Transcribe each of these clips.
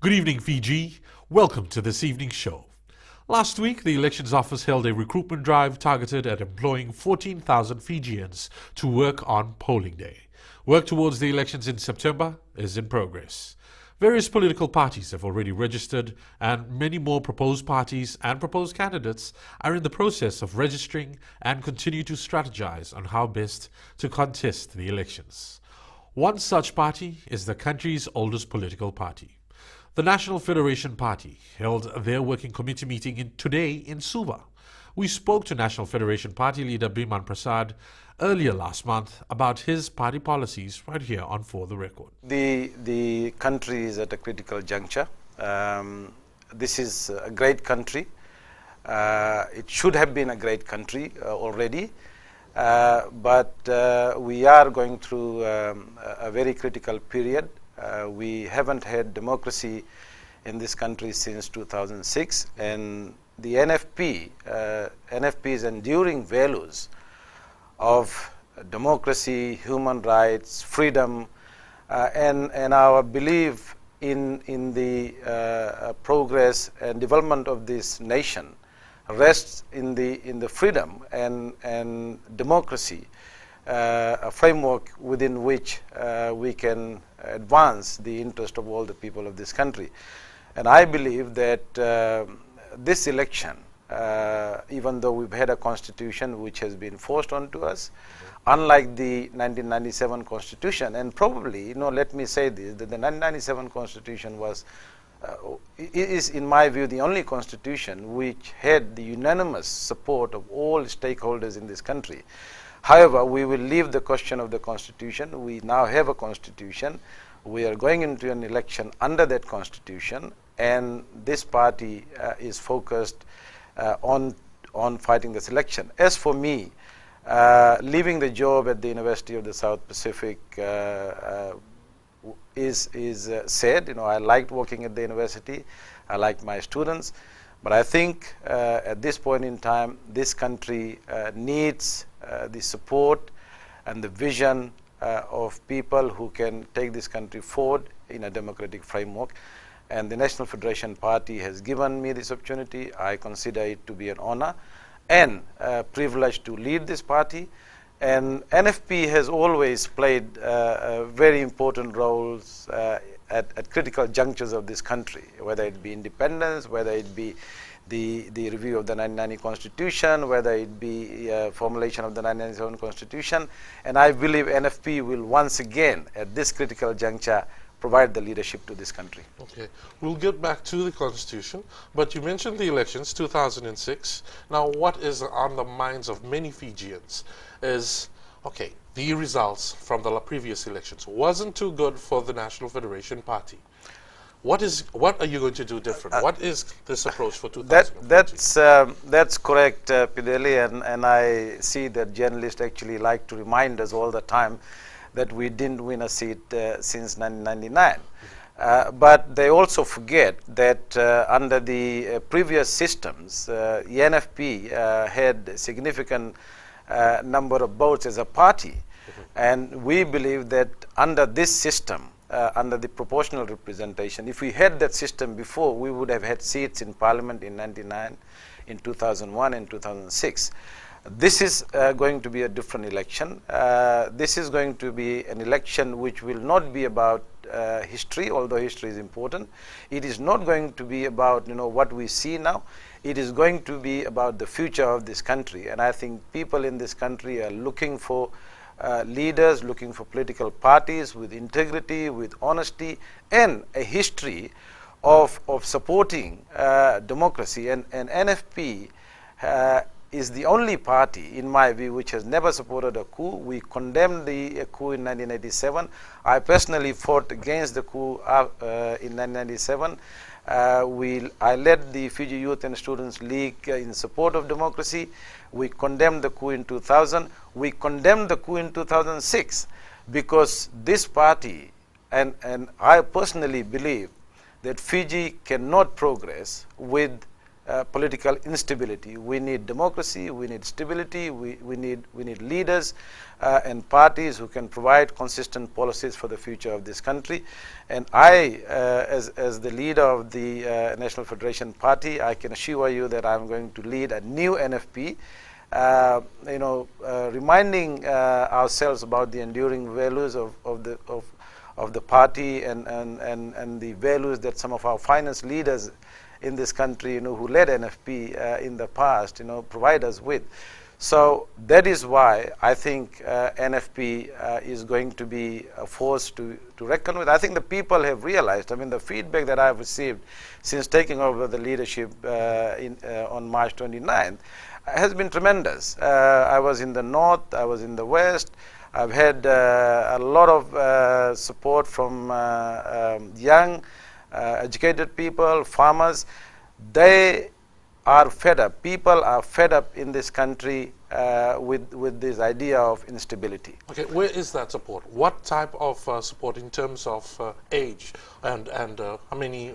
Good evening, Fiji. Welcome to this evening's show. Last week, the Elections Office held a recruitment drive targeted at employing 14,000 Fijians to work on polling day. Work towards the elections in September is in progress. Various political parties have already registered, and many more proposed parties and proposed candidates are in the process of registering and continue to strategize on how best to contest the elections. One such party is the country's oldest political party. The National Federation Party held their working committee meeting today in Suva. We spoke to National Federation Party leader Biman Prasad earlier last month about his party policies right here on For the Record. The country is at a critical juncture. This is a great country. It should have been a great country already, but we are going through a very critical period. We haven't had democracy in this country since 2006, and the NFP's enduring values of democracy, human rights, freedom, and our belief in the progress and development of this nation rests in the freedom and democracy, a framework within which we can advance the interest of all the people of this country. And I believe that this election, even though we've had a constitution which has been forced onto us, unlike the 1997 constitution, and probably, let me say this, that the 1997 constitution is, in my view, the only constitution which had the unanimous support of all stakeholders in this country. However, we will leave the question of the constitution. We now have a constitution. We are going into an election under that constitution, and this party is focused on fighting this election. As for me, leaving the job at the University of the South Pacific is sad. I liked working at the university. I liked my students. But I think at this point in time, this country needs the support and the vision of people who can take this country forward in a democratic framework. And the National Federation Party has given me this opportunity. I consider it to be an honor and a privilege to lead this party. And NFP has always played very important roles at critical junctures of this country, whether it be independence, whether it be the review of the 1990 Constitution, whether it be formulation of the 1997 Constitution. And I believe NFP will once again, at this critical juncture, provide the leadership to this country. Okay, we'll get back to the Constitution, but you mentioned the elections, 2006. Now, what is on the minds of many Fijians is, okay, the results from the previous elections wasn't too good for the National Federation Party. What are you going to do different? What is this approach for 2014? That's correct, Pideli, and I see that journalists actually like to remind us all the time that we didn't win a seat since 1999. But they also forget that under the previous systems, the NFP had a significant number of votes as a party. And we believe that under this system, under the proportional representation, if we had that system before, we would have had seats in Parliament in 1999, in 2001, and 2006. This is going to be a different election. This is going to be an election which will not be about history, although history is important. It is not going to be about what we see now. It is going to be about the future of this country. And I think people in this country are looking for leaders, looking for political parties with integrity, with honesty, and a history of supporting democracy. And NFP is the only party, in my view, which has never supported a coup. We condemned the coup in 1987. I personally fought against the coup in 1997. I led the Fiji Youth and Students League in support of democracy. We condemned the coup in 2000. We condemned the coup in 2006 because this party, and I personally believe that Fiji cannot progress with political instability. We need democracy, we need stability, we need leaders and parties who can provide consistent policies for the future of this country. And I, as the leader of the National Federation Party, I can assure you that I'm going to lead a new NFP, reminding ourselves about the enduring values of the party and the values that some of our finest leaders in this country, who led NFP in the past, provide us with. So that is why I think NFP is going to be a force to reckon with. I think the people have realized. I mean, the feedback that I've received since taking over the leadership on March 29th has been tremendous. I was in the north, I was in the west. I've had a lot of support from young, educated people, farmers. They are fed up. People are fed up in this country with this idea of instability. Okay, where is that support? What type of support in terms of age and how many,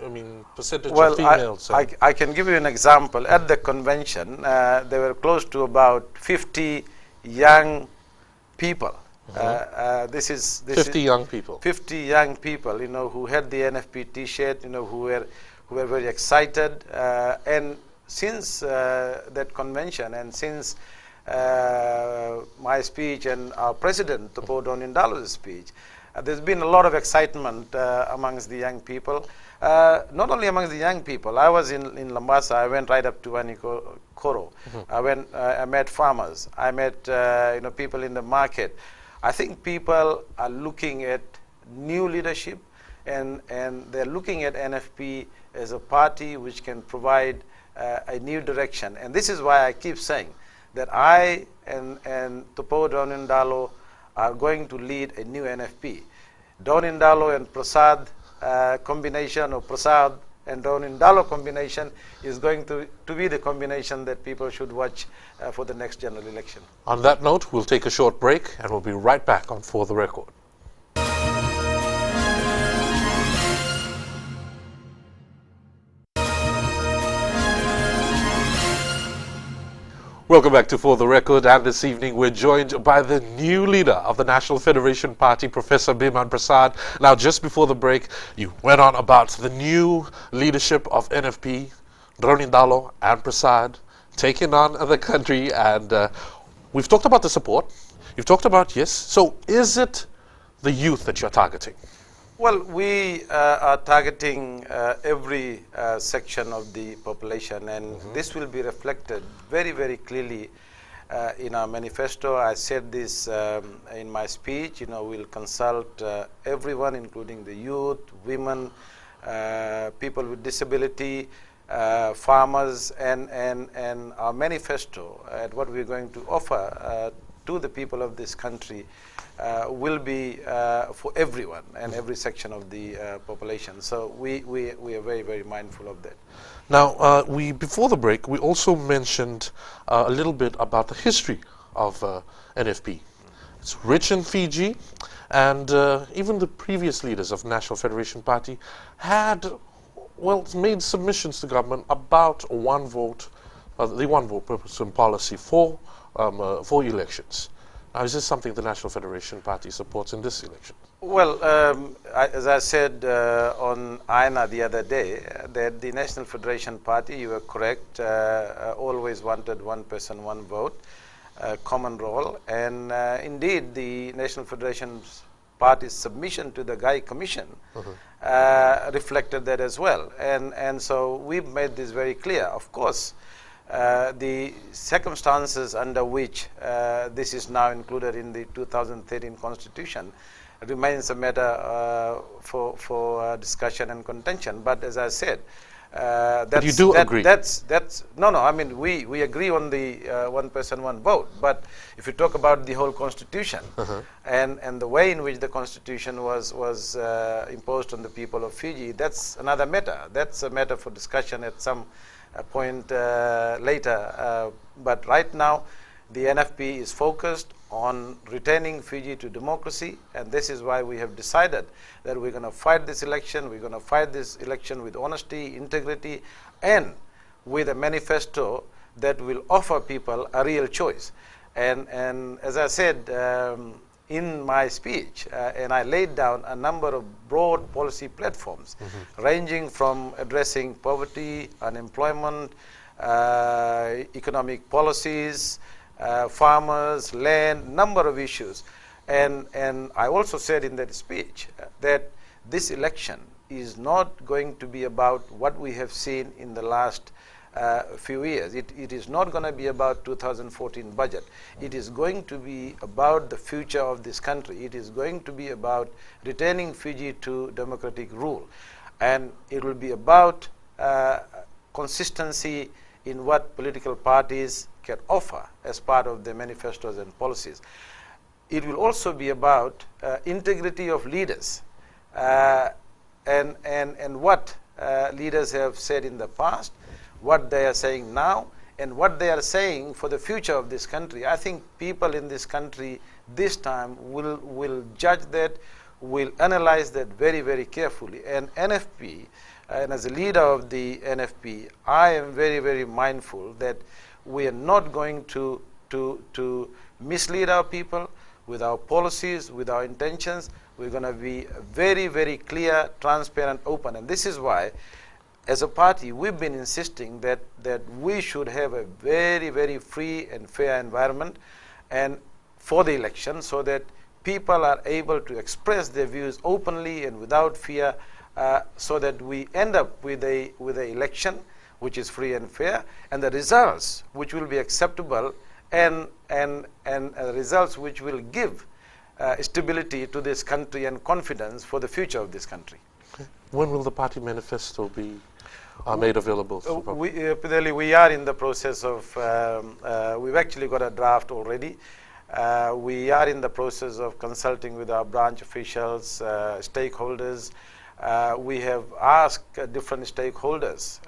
percentage of females? I can give you an example. At the convention, there were close to about 50 young people. This is 50 young people. 50 young people, who had the NFP T-shirt, who were very excited. And since that convention, and since my speech and our president, Topo Donindalo's speech, there's been a lot of excitement amongst the young people. Not only amongst the young people. I was in Lambasa. I went right up to Vanikoro. I met farmers. I met people in the market. I think people are looking at new leadership, and they're looking at NFP as a party which can provide a new direction. And this is why I keep saying that I and Topo Donindalo are going to lead a new NFP. Donindalo and Prasad combination, or Prasad and Donindalo combination, is going to be the combination that people should watch for the next general election. On that note, we'll take a short break and we'll be right back on For the Record. Welcome back to For the Record, and this evening we're joined by the new leader of the National Federation Party, Professor Biman Prasad. Now, just before the break, you went on about the new leadership of NFP, Donindalo and Prasad, taking on the country, and we've talked about the support. You've talked about, yes. So is it the youth that you're targeting? Well, we are targeting every section of the population, and this will be reflected very, very clearly in our manifesto. I said this in my speech. We'll consult everyone, including the youth, women, people with disability, farmers, and our manifesto and what we're going to offer to the people of this country will be for everyone and every section of the population. So we are very, very mindful of that. Now, before the break, we also mentioned a little bit about the history of NFP. It's rich in Fiji, and even the previous leaders of National Federation Party had, made submissions to government about one vote, the one vote purpose and policy for elections. Now, is this something the National Federation Party supports in this election? Well, as I said on AINA the other day, that the National Federation Party, you were correct, always wanted one person, one vote, common role. And indeed, the National Federation Party's submission to the Gai Commission reflected that as well. And so we've made this very clear. Of course, the circumstances under which this is now included in the 2013 Constitution remains a matter for discussion and contention. But as I said, but you do agree? No. I mean, we agree on the one person, one vote. But if you talk about the whole Constitution and the way in which the Constitution was imposed on the people of Fiji, that's another matter. That's a matter for discussion at some point later. But right now, the NFP is focused on returning Fiji to democracy, and this is why we have decided that we're going to fight this election. We're going to fight this election with honesty, integrity, and with a manifesto that will offer people a real choice. And as I said in my speech, and I laid down a number of broad policy platforms, ranging from addressing poverty, unemployment, economic policies, farmers, land, number of issues. And I also said in that speech that this election is not going to be about what we have seen in the last few years. It is not going to be about 2014 budget. It is going to be about the future of this country. It is going to be about returning Fiji to democratic rule. And it will be about consistency in what political parties can offer as part of their manifestos and policies. It will also be about integrity of leaders and what leaders have said in the past, what they are saying now, and what they are saying for the future of this country. I think people in this country this time will judge that, will analyze that very, very carefully. And NFP, and as a leader of the NFP, I am very, very mindful that we are not going to mislead our people with our policies, with our intentions. We're going to be very, very clear, transparent, open. And this is why, as a party, we've been insisting that we should have a very, very free and fair environment and for the election, so that people are able to express their views openly and without fear, so that we end up with a election which is free and fair, and the results which will be acceptable, and results which will give stability to this country and confidence for the future of this country. Okay. When will the party manifesto be made available? We are in the process of, we've actually got a draft already. We are in the process of consulting with our branch officials, stakeholders. We have asked different stakeholders,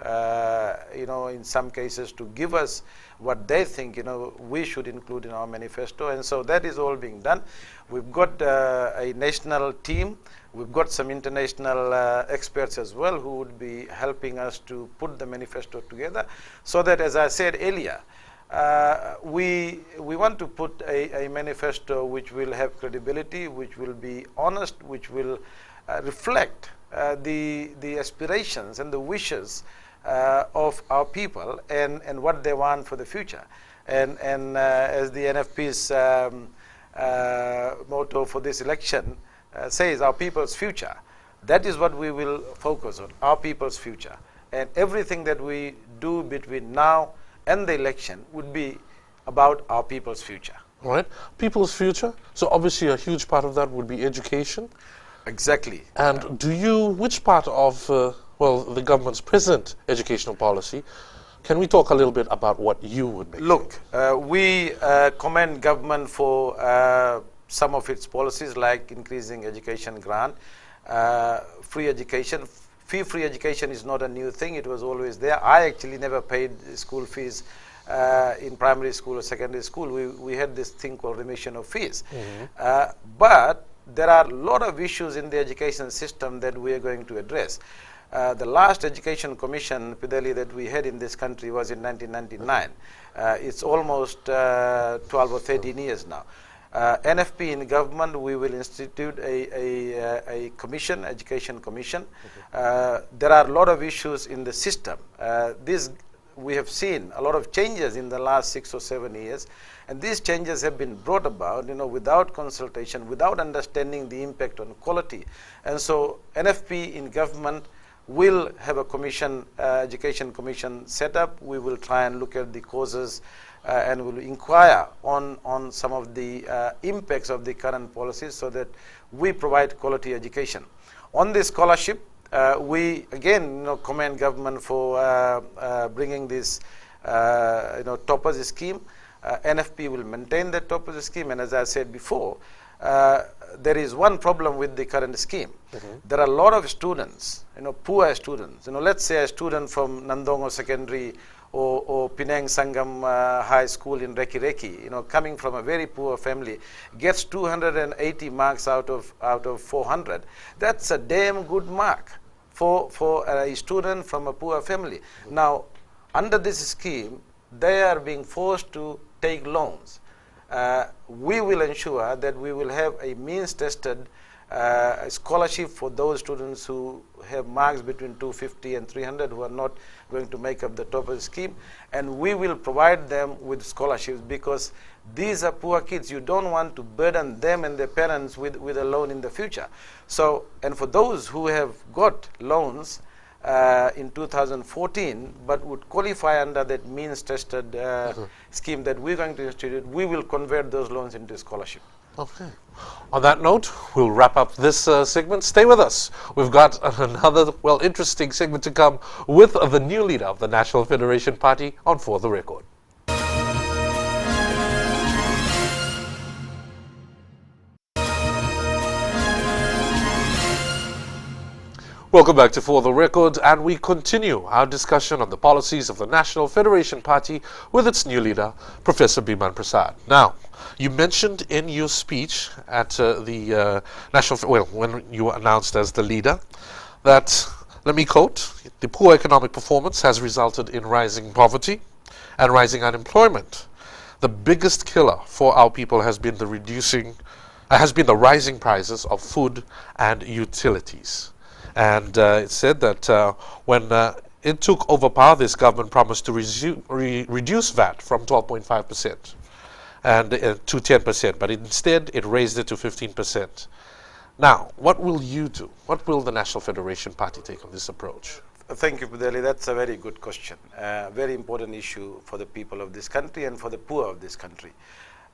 in some cases to give us what they think, we should include in our manifesto. And so that is all being done. We've got a national team. We've got some international experts as well who would be helping us to put the manifesto together, so that, as I said earlier, we want to put a manifesto which will have credibility, which will be honest, which will reflect the aspirations and the wishes of our people and what they want for the future. And as the NFP's motto for this election says, our people's future. That is what we will focus on, our people's future. And everything that we do between now and the election would be about our people's future. All right, people's future. So obviously a huge part of that would be education. Exactly. And which part of, the government's present educational policy, can we talk a little bit about what you would make? Look, we commend government for some of its policies, like increasing education grant, free education. Free education is not a new thing. It was always there. I actually never paid school fees in primary school or secondary school. We had this thing called remission of fees. But there are a lot of issues in the education system that we are going to address. The last education commission, Pideli, that we had in this country was in 1999. It's almost 12 or 13 years now. NFP in government, we will institute a commission, education commission. There are a lot of issues in the system. We have seen a lot of changes in the last 6 or 7 years, and these changes have been brought about, without consultation, without understanding the impact on quality. And so NFP in government will have a commission, education commission set up. We will try and look at the causes and will inquire on some of the impacts of the current policies, so that we provide quality education. On the scholarship, we again commend government for bringing this toppers scheme. NFP will maintain that toppers scheme, and as I said before, there is one problem with the current scheme. There are a lot of students, poor students. Let's say a student from Nandongo Secondary or Penang Sangam High School in Reki Reki, coming from a very poor family, gets 280 marks out of 400. That's a damn good mark for a student from a poor family. Now, under this scheme, they are being forced to take loans. We will ensure that we will have a means-tested scholarship for those students who have marks between 250 and 300 who are not going to make up the top of the scheme, and we will provide them with scholarships because these are poor kids. You don't want to burden them and their parents with a loan in the future. So, and for those who have got loans in 2014 but would qualify under that means-tested scheme that we're going to institute, we will convert those loans into scholarship. Okay. On that note, we'll wrap up this segment. Stay with us. We've got another, well, interesting segment to come with the new leader of the National Federation Party on For the Record. Welcome back to For the Record, and we continue our discussion on the policies of the National Federation Party with its new leader, Professor Biman Prasad. Now, you mentioned in your speech at the when you were announced as the leader, that, let me quote, the poor economic performance has resulted in rising poverty and rising unemployment. The biggest killer for our people has been the rising prices of food and utilities. And it said that when it took over power, this government promised to reduce VAT from 12.5% and to 10%, but instead it raised it to 15%. Now, what will you do? What will the National Federation Party take on this approach? Thank you, Budeli. That's a very good question. Very important issue for the people of this country and for the poor of this country.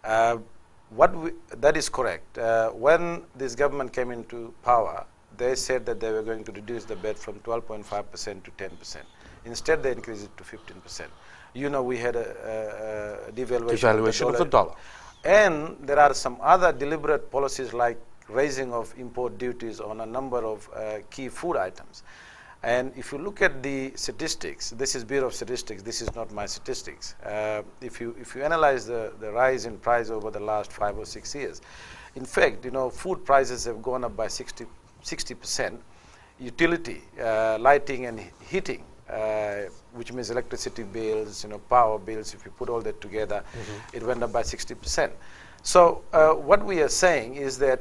That is correct. When this government came into power, they said that they were going to reduce the VAT from 12.5% to 10%. Instead, they increased it to 15%. You know, we had a devaluation of the dollar. And there are some other deliberate policies like raising of import duties on a number of key food items. And if you look at the statistics, this is Bureau of Statistics, this is not my statistics. If you analyze the rise in price over the last 5 or 6 years, in fact, you know, food prices have gone up by 60%. Utility, lighting and heating, which means electricity bills, you know, power bills, if you put all that together, it went up by 60%. So what we are saying is that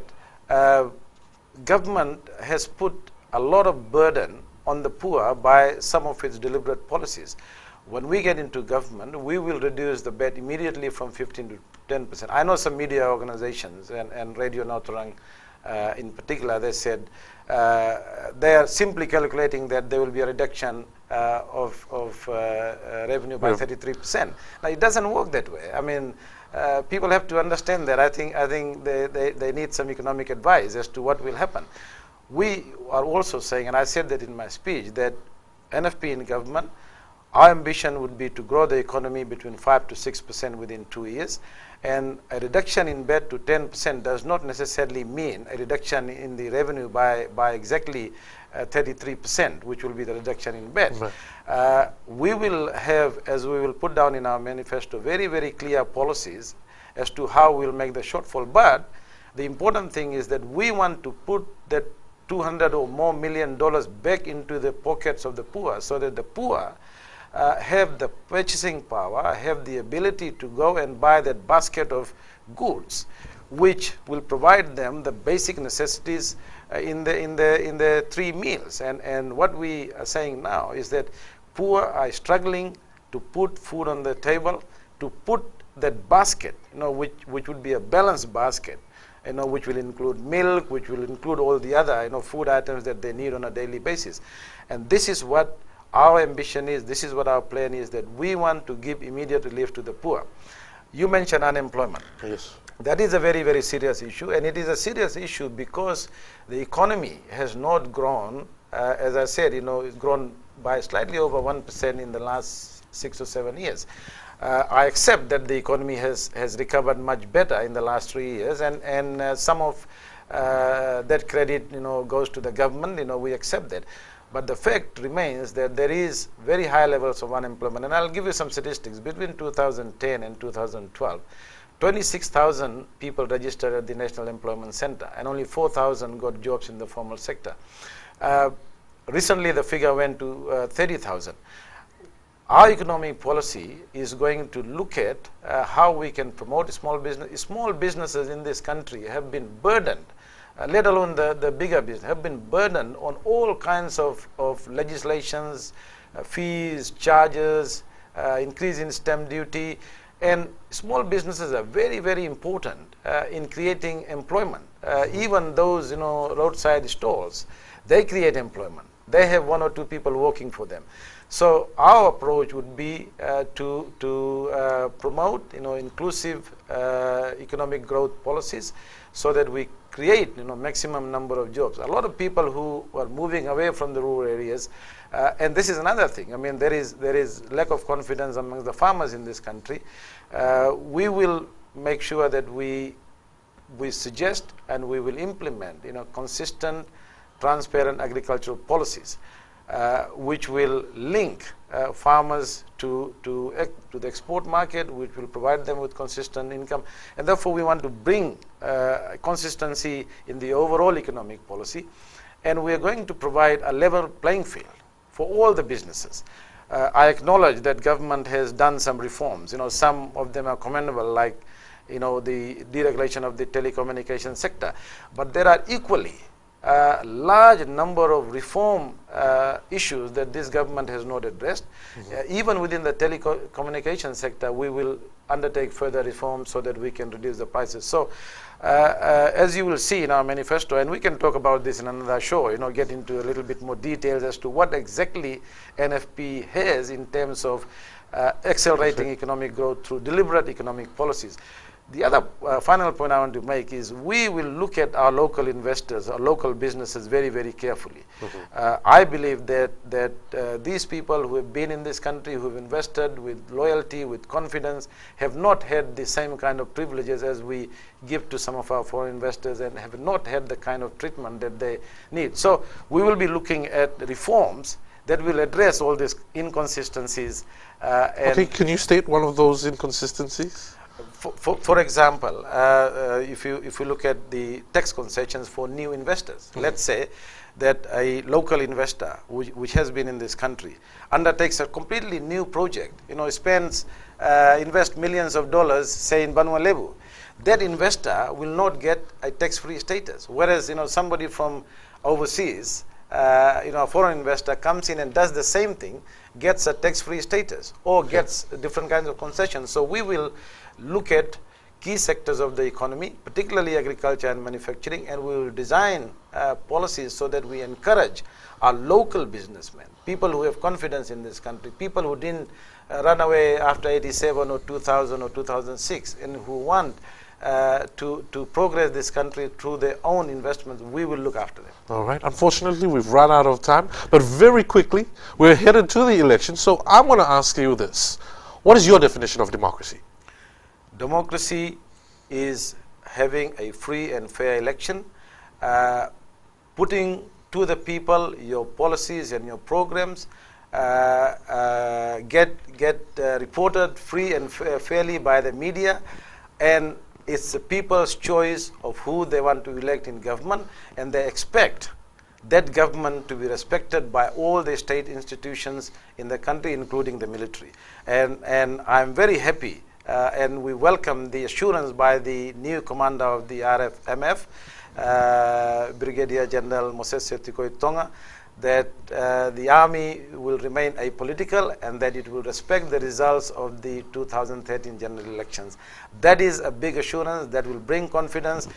government has put a lot of burden on the poor by some of its deliberate policies. When we get into government, we will reduce the VAT immediately from 15 to 10%. I know some media organizations and Radio Nautrang in particular, they said they are simply calculating that there will be a reduction of revenue by 33%. Now, it doesn't work that way. I mean, people have to understand that. I think they need some economic advice as to what will happen. We are also saying, and I said that in my speech, that NFP in government, our ambition would be to grow the economy between 5 to 6% within 2 years. And a reduction in VAT to 10% does not necessarily mean a reduction in the revenue by exactly 33%, which will be the reduction in VAT. Right. We will have, as we will put down in our manifesto, very, very clear policies as to how we'll make the shortfall. But the important thing is that we want to put that $200 or more million back into the pockets of the poor, so that the poor have the purchasing power, have the ability to go and buy that basket of goods, which will provide them the basic necessities in the 3 meals. And what we are saying now is that poor are struggling to put food on the table, to put that basket, you know, which would be a balanced basket, you know, which will include milk, which will include all the other, you know, food items that they need on a daily basis. And this is what our ambition is, this is what our plan is, that we want to give immediate relief to the poor. You mentioned unemployment. Yes. That is a very, very serious issue, and it is a serious issue because the economy has not grown, as I said, you know, it's grown by slightly over 1% in the last 6 or 7 years. I accept that the economy has recovered much better in the last 3 years, and some of that credit, you know, goes to the government, you know, we accept that. But the fact remains that there is very high levels of unemployment. And I'll give you some statistics. Between 2010 and 2012, 26,000 people registered at the National Employment Center, and only 4,000 got jobs in the formal sector. Recently, the figure went to 30,000. our economic policy is going to look at how we can promote small business. Small businesses in this country have been burdened, let alone the bigger business, have been burdened on all kinds of legislations, fees, charges, increase in stamp duty. And small businesses are very, very important in creating employment. Even those, roadside stalls, they create employment. They have 1 or 2 people working for them. So our approach would be to promote, inclusive economic growth policies, so that we create, maximum number of jobs. A lot of people who are moving away from the rural areas, and this is another thing. I mean, there is lack of confidence amongst the farmers in this country. We will make sure that we suggest and we will implement, consistent, transparent agricultural policies, which will link farmers to the export market, which will provide them with consistent income. And therefore, we want to bring consistency in the overall economic policy. And we are going to provide a level playing field for all the businesses. I acknowledge that government has done some reforms. Some of them are commendable, like the deregulation of the telecommunications sector. But there are equally large number of reform issues that this government has not addressed. Even within the telecommunications sector, we will undertake further reforms so that we can reduce the prices. So as you will see in our manifesto, and we can talk about this in another show, get into a little bit more details as to what exactly NFP has in terms of accelerating economic growth through deliberate economic policies. The other final point I want to make is we will look at our local investors, our local businesses very, very carefully. I believe that these people who have been in this country, who have invested with loyalty, with confidence, have not had the same kind of privileges as we give to some of our foreign investors, and have not had the kind of treatment that they need. So we will be looking at reforms that will address all these inconsistencies. Okay, can you state one of those inconsistencies? For example, if you look at the tax concessions for new investors, let's say that a local investor which has been in this country undertakes a completely new project, invest millions of dollars, say in Banua Lebu, that investor will not get a tax-free status. Whereas, somebody from overseas, a foreign investor comes in and does the same thing, gets a tax-free status, or gets different kinds of concessions. So we will look at key sectors of the economy, particularly agriculture and manufacturing, and we will design policies so that we encourage our local businessmen, people who have confidence in this country, people who didn't run away after 87 or 2000 or 2006, and who want to progress this country through their own investments. We will look after them. All right. Unfortunately, we've run out of time, but very quickly, we're headed to the election. So I want to ask you this. What is your definition of democracy? Democracy is having a free and fair election, putting to the people your policies and your programs, get reported free and fairly by the media, and it's the people's choice of who they want to elect in government, and they expect that government to be respected by all the state institutions in the country, including the military. And I'm very happy, and we welcome the assurance by the new commander of the RFMF, Brigadier General Moses Sertikoy Tonga, that the army will remain apolitical and that it will respect the results of the 2013 general elections. That is a big assurance that will bring confidence.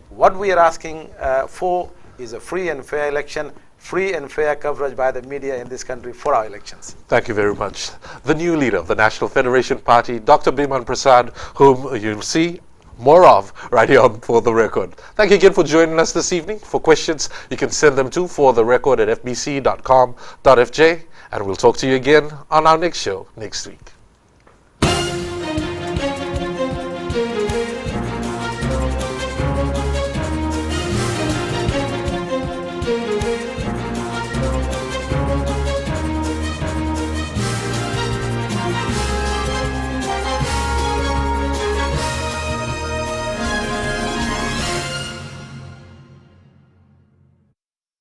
What we are asking for is a free and fair election, free and fair coverage by the media in this country for our elections. Thank you very much. The new leader of the National Federation Party, Dr. Biman Prasad, whom you'll see more of right here on For the Record. Thank you again for joining us this evening. For questions, you can send them to fortherecord@fbc.com.fj, and we'll talk to you again on our next show next week.